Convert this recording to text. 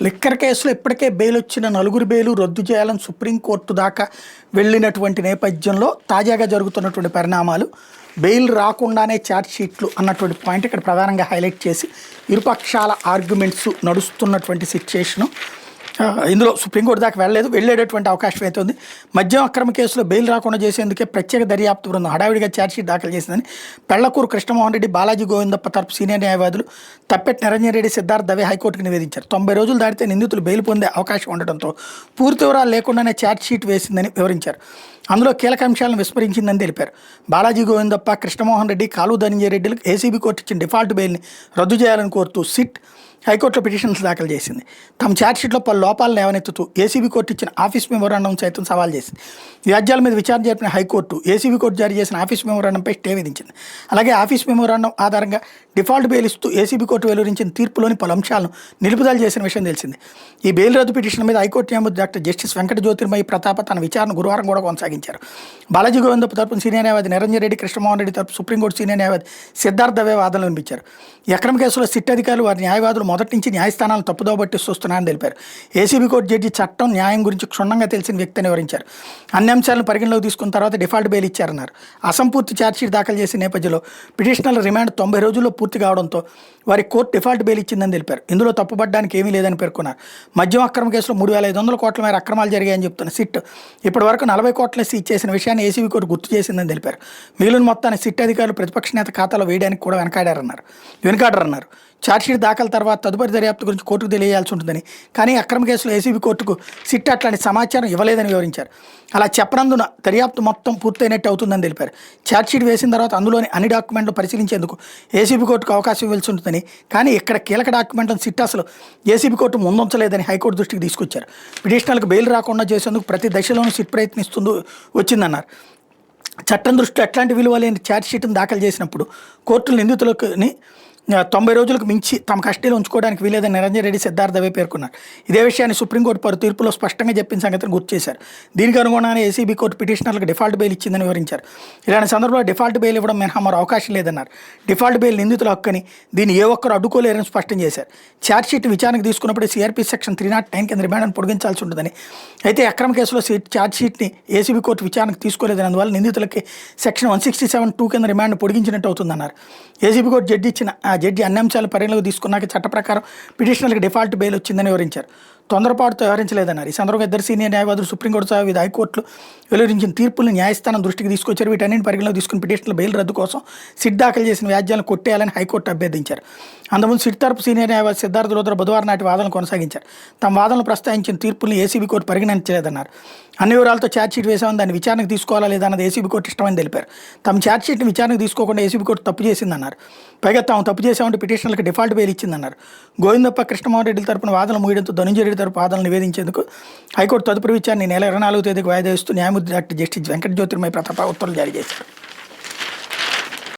Liquor కేసులో ఇప్పటికే bail వచ్చిన నలుగురి బెయిలు రద్దు చేయాలని సుప్రీంకోర్టు దాకా వెళ్ళినటువంటి నేపథ్యంలో తాజాగా జరుగుతున్నటువంటి పరిణామాలు బెయిల్ రాకుండానే ఛార్జ్ షీట్లు అన్నటువంటి పాయింట్ ఇక్కడ ప్రధానంగా హైలైట్ చేసి ఇరుపక్షాల ఆర్గ్యుమెంట్స్ నడుస్తున్నటువంటి సిచ్యుయేషను. ఇందులో సుప్రీంకోర్టు దాకా వెళ్ళేటటువంటి అవకాశం అయితే ఉంది. మద్యం అక్రమ కేసులో బెయిల్ రాకుండా చేసేందుకే ప్రత్యేక దర్యాప్తు బృందం హడావిడిగా ఛార్జ్షీట్ దాఖలు చేసిందని పెళ్లకూరు కృష్ణమోహన్ రెడ్డి, బాలాజీ గోవిందప్ప తరపు సీనియర్ న్యాయవాదులు తప్పెట్టి నిరంజన్ రెడ్డి, సిద్ధార్థ్ దవే హైకోర్టుకు నివేదించారు. 90 రోజులు దాటితే నిందితులు బెయిల్ పొందే అవకాశం ఉండడంతో పూర్తి వివరాలు లేకుండానే ఛార్జ్షీట్ వేసిందని వివరించారు. అందులో కీలక అంశాలను విస్మరించిందని తెలిపారు. బాలాజీ గోవిందప్ప, కృష్ణమోహన్ రెడ్డి, కాలు ధనంజయ రెడ్డిలకు ఏసీబీ కోర్టు ఇచ్చిన డిఫాల్ట్ బెయిల్ని రద్దు చేయాలని కోరుతూ సిట్ హైకోర్టులో పిటిషన్స్ దాఖలు చేసింది. తమ ఛార్జ్షీట్లో పలు లోపాలను లేవనెత్తుతూ ఏసీబీ కోర్టు ఇచ్చిన ఆఫీస్ మెమోరాండం సైతం సవాల్ చేసింది. వ్యాజ్యాల మీద విచారణ జరిపిన హైకోర్టు ఏసీబీ కోర్టు జారీ చేసిన ఆఫీస్ మెమోరాండంపై స్టే విధించింది. అలాగే ఆఫీస్ మెమోరాండం ఆధారంగా డిఫాల్ట్ బెయిల్ ఇస్తూ ఏసీబీ కోర్టు వెలువరించిన తీర్పులోని పలు అంశాలను నిలుపుదల చేసిన విషయం తెలిసింది. ఈ బెయిల్ రద్దు పిటిషన్ మీద హైకోర్టు న్యాయమూర్తి డాక్టర్ జస్టిస్ వెంకట జ్యోతిర్మయి ప్రతాప తన విచారణ గురువారం కూడా కొనసాగించారు. బాలాజీ గోవిందప్ప తరపున సీనియర్ న్యాయవాది నిరంజన్ రెడ్డి, కృష్ణమోహన్ రెడ్డి తరపు సుప్రీంకోర్టు సీనియర్ న్యాయవాది సిద్ధార్థ్ దవే వాదనలు వినిపించారు. ఈ అక్రమ కేసులో సిట్ అధికారులు వారి న్యాయవాదులు మొదటి నుంచి న్యాయస్థానాలను తప్పుదోవ పట్టిస్తున్నారని తెలిపారు. ఏసీబీ కోర్టు జడ్జి చట్టం, న్యాయం గురించి క్షుణ్ణంగా తెలిసిన వ్యక్తి అని వివరించారు. అన్ని అంశాలను పరిగణలోకి తీసుకున్న తర్వాత డిఫాల్ట్ బెయిల్ ఇచ్చారన్నారు. అసంపూర్తి ఛార్జ్షీట్ దాఖలు చేసిన నేపథ్యంలో పిటిషనర్ల రిమాండ్ 90 రోజుల్లో పూర్తి కావడంతో వారి కోర్టు డిఫాల్ట్ బెయిల్ ఇచ్చిందని తెలిపారు. ఇందులో తప్పుపడడానికి ఏమీ లేదని పేర్కొన్నారు. మద్యం అక్రమ కేసులో 3,500 కోట్ల మేర అక్రమాలు జరిగాయని చెప్తున్న సిట్ ఇప్పటి వరకు 40 కోట్ల సీజ్ చేసిన విషయాన్ని ఏసీబీ కోర్టు గుర్తు చేసిందని తెలిపారు. మిగిలిన మొత్తాన్ని సిట్ అధికారులు ప్రతిపక్ష నేత ఖాతాలో వేయడానికి కూడా వెనకాడరన్నారు. ఛార్జ్షీట్ దాఖలు తర్వాత తదుపరి దర్యాప్తు గురించి కోర్టుకు తెలియాల్సి ఉంటుందని, కానీ అక్రమ కేసులో ఏసీబీ కోర్టుకు సిట్ అట్లాంటి సమాచారం ఇవ్వలేదని వివరించారు. అలా చెప్పనందున దర్యాప్తు మొత్తం పూర్తయినట్టు అవుతుందని తెలిపారు. ఛార్జ్షీట్ వేసిన తర్వాత అందులోని అన్ని డాక్యుమెంట్లు పరిశీలించేందుకు ఏసీబీ కోర్టుకు అవకాశం ఇవ్వాల్సి ఉంటుందని, కానీ ఇక్కడ కీలక డాక్యుమెంట్లను సిట్ అసలు ఏసీబీ కోర్టు ముందుంచలేదని హైకోర్టు దృష్టికి తీసుకొచ్చారు. పిటిషనర్లకు బెయిల్ రాకుండా చేసేందుకు ప్రతి దశలోనూ సిట్ వచ్చిందన్నారు. చట్టం దృష్టిలో ఎట్లాంటి విలువ లేని ఛార్జ్షీట్ను దాఖలు చేసినప్పుడు కోర్టులు నిందితులని 90 రోజులకు మించి తమ కస్టడీలో ఉంచుకోవడానికి వీలేదని నిరంజన్ రెడ్డి, సిద్ధార్థ్ దవే పేర్కొన్నారు. ఇదే విషయాన్ని సుప్రీంకోర్టు పలు తీర్పులో స్పష్టంగా చెప్పిన సంగతిని గుర్తు చేశారు. దీనికి అనుగుణంగానే ఏసీబీ కోర్టు పిటిషనర్లకు డిఫాల్ట్ బెయిల్ ఇచ్చిందని వివరించారు. ఇలాంటి సందర్భంలో డిఫాల్ట్ బెయిల్ ఇవ్వడం మినహా మరో అవకాశం లేదన్నారు. డిఫాల్ట్ బెయిల్ నిందితుల హక్కుని దీన్ని ఏ ఒక్కరు అడ్డుకోలేరని స్పష్టం చేశారు. ఛార్జ్షీట్ విచారణకు తీసుకున్నప్పుడు సిఆర్పీ సెక్షన్ 309 కింద రిమాండ్ను పొడిగించాల్సి ఉంటుందని, అయితే అక్రమ కేసులో ఛార్జ్షీట్ని ఏసీబీ కోర్టు విచారణకు తీసుకోలేదని, అందువల్ల నిందితులకి సెక్షన్ 167(2) కింద రిమాండ్ను పొడిగించినట్టు అవుతుందన్నారు. ఏసీబీ కోర్టు జడ్జి అన్ని అంశాలు పరిగణలోకి తీసుకున్నాక చట్ట ప్రకారం పిటిషనర్లకు డిఫాల్ట్ బెయిల్ వచ్చిందని వివరించారు. తొందరపాటుతో వ్యవహరించలేదన్నారు. ఈ సందర్భంగా ఇద్దరు సీనియర్ న్యాయవాదులు సుప్రీంకోర్టు సహా వివిధ హైకోర్టులు వెలువరించిన తీర్పులను న్యాయస్థానం దృష్టికి తీసుకొచ్చారు. వీటన్నింటి పరిగణలోకి తీసుకుని పిటిషన్ల బెయిల్ రద్దు కోసం సిట్ దాఖలు చేసిన వ్యాజ్యాలను కొట్టేయాలని హైకోర్టు అభ్యర్థించారు. అంతకుముందు సిట్ తరపు సీనియర్ న్యాయవాది సిద్ధార్థ్ లోధర బుధవారం నాటి వాదనలు కొనసాగించారు. తమ వాదనలు ప్రస్తావించిన తీర్పులను ఏసీబీ కోర్టు పరిగణించలేదన్నారు. అన్ని వివరాలతో ఛార్జ్షీట్ వేసామని దాన్ని విచారణకు తీసుకోవాలా లేదా అన్నది ఏసీబీ కోర్టు ఇష్టమని తెలిపారు. తమ ఛార్జ్షీట్ని విచారణకు తీసుకోకుండా ఏసీబీ కోర్టు తప్పు చేసిందన్నారు. పైగా తాము తప్పు చేశామంటే పిటిషనర్లకు డిఫాల్ట్ బెయిల్ ఇచ్చిందన్నారు. గోవిందప్ప, కృష్ణమోహన్ రెడ్డి తరపున వాదనలు ముగియడంతో ధనంజయ రెడ్డి తరపు వాదనలు నివేదించేందుకు హైకోర్టు తదుపరి విచారణ నెల 24వ తేదీకి వాయిదా ఇస్తూ న్యాయమూర్తి డాక్టర్ జస్టిస్ వెంకట జ్యోతిర్మయి ప్రతాప ఉత్తర్వులు జారీ చేశారు.